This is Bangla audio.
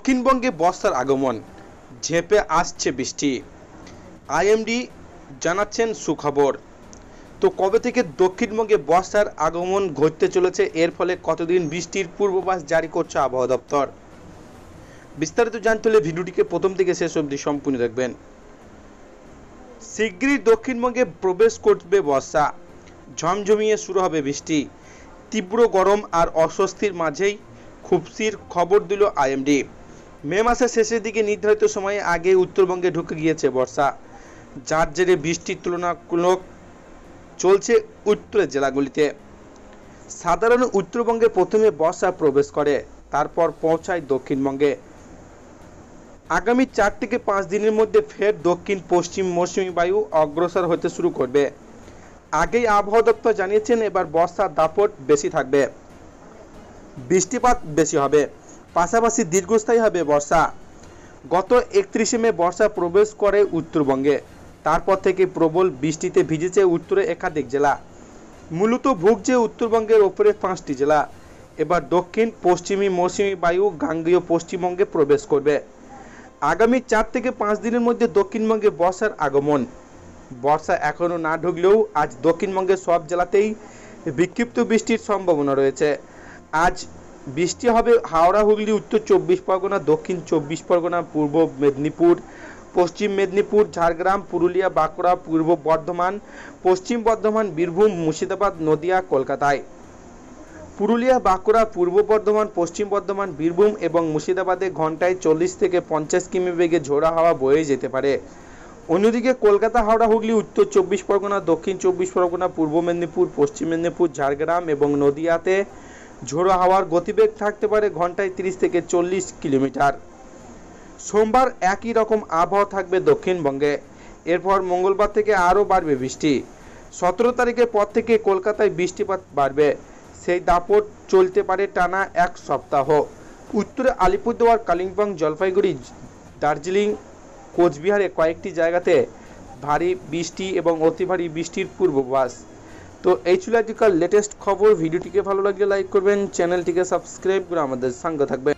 দক্ষিণবঙ্গে বর্ষার আগমন, ঝেঁপে আসছে বৃষ্টি। আইএমডি জানাচ্ছেন সুখবর। তো কবে থেকে দক্ষিণবঙ্গে বর্ষার আগমন ঘটতে চলেছে, এর ফলে কতদিন বৃষ্টির পূর্বাভাস জারি করছে আবহাওয়া দপ্তর। বিস্তারিত জানতে হলে ভিডিওটিকে প্রথম থেকে শেষ অবধি সম্পূর্ণ দেখবেন। শীঘ্রই দক্ষিণবঙ্গে প্রবেশ করবে বর্ষা, ঝমঝমিয়ে শুরু হবে বৃষ্টি। তীব্র গরম আর অস্বস্তির মাঝেই খুশির খবর দিল আইএমডি। মে মাসের শেষের দিকে নির্ধারিত সময়ে আগে উত্তরবঙ্গে ঢুকে গিয়েছে বর্ষা, যার জেরে বৃষ্টির তুলনামূলক চলছে উত্তরের জেলাগুলিতে। সাধারণ উত্তরবঙ্গে প্রথমে বর্ষা প্রবেশ করে, তারপর পৌঁছায় দক্ষিণবঙ্গে। আগামী 4 থেকে 5 দিনের মধ্যে ফের দক্ষিণ পশ্চিম মৌসুমী বায়ু অগ্রসর হতে শুরু করবে। আগেই আবহাওয়া দপ্তর জানিয়েছেন এবার বর্ষার দাপট বেশি থাকবে, বৃষ্টিপাত বেশি হবে, পাশাপাশি দীর্ঘস্থায়ী হবে বর্ষা। গত 31 মে বর্ষা প্রবেশ করে উত্তরবঙ্গে, তারপর থেকে প্রবল বৃষ্টিতে ভিজেছে উত্তরে একাধিক জেলা। মূলত ভুগছে উত্তরবঙ্গের ওপরে 5টি জেলা। এবার দক্ষিণ পশ্চিমী মৌসুমী বায়ু গাঙ্গেয় পশ্চিমবঙ্গে প্রবেশ করবে। আগামী 4 থেকে 5 দিনের মধ্যে দক্ষিণবঙ্গে বর্ষার আগমন। বর্ষা এখনও না ঢুকলেও আজ দক্ষিণবঙ্গের সব জেলাতেই বিক্ষিপ্ত বৃষ্টির সম্ভাবনা রয়েছে। আজ বৃষ্টি হবে হাওড়া, হুগলি, উত্তর 24 পরগনা, দক্ষিণ 24 পরগনা, পূর্ব মেদিনীপুর, পশ্চিম মেদিনীপুর, ঝাড়গ্রাম, পুরুলিয়া, বাঁকুড়া, পূর্ব বর্ধমান, পশ্চিম বর্ধমান, বীরভূম, মুর্শিদাবাদ, নদিয়া, কলকাতায়। পুরুলিয়া, বাঁকুড়া, পূর্ব বর্ধমান, পশ্চিম বর্ধমান, বীরভূম এবং মুর্শিদাবাদে ঘন্টায় 40 থেকে 50 কিমি বেগে ঝোড়ো হাওয়া বয়ে যেতে পারে। অন্যদিকে কলকাতা, হাওড়া, হুগলি, উত্তর 24 পরগনা, দক্ষিণ 24 পরগনা, পূর্ব মেদিনীপুর, পশ্চিম মেদিনীপুর, ঝাড়গ্রাম এবং নদিয়াতে ঝোড়ো হাওয়ার গতিবেগ থাকতে পারে ঘন্টায় 30 থেকে 40 কিলোমিটার। সোমবার একই রকম আবহাওয়া থাকবে দক্ষিণবঙ্গে। এরপর মঙ্গলবার থেকে আরও বাড়বে বৃষ্টি। 17 তারিখের পর থেকে কলকাতায় বৃষ্টিপাত বাড়বে। সেই দাপট চলতে পারে টানা 1 সপ্তাহ। উত্তরে আলিপুরদুয়ার, কালিম্পং, জলপাইগুড়ি, দার্জিলিং, কোচবিহারে কয়েকটি জায়গাতে ভারী বৃষ্টি এবং অতি ভারী বৃষ্টির পূর্বাভাস। তো এই ছিল আজকাল লেটেস্ট খবর। ভিডিওটিকে ভালো লাগলে লাইক করবেন, চ্যানেলটিকে সাবস্ক্রাইব করে আমাদের সঙ্গে থাকবেন।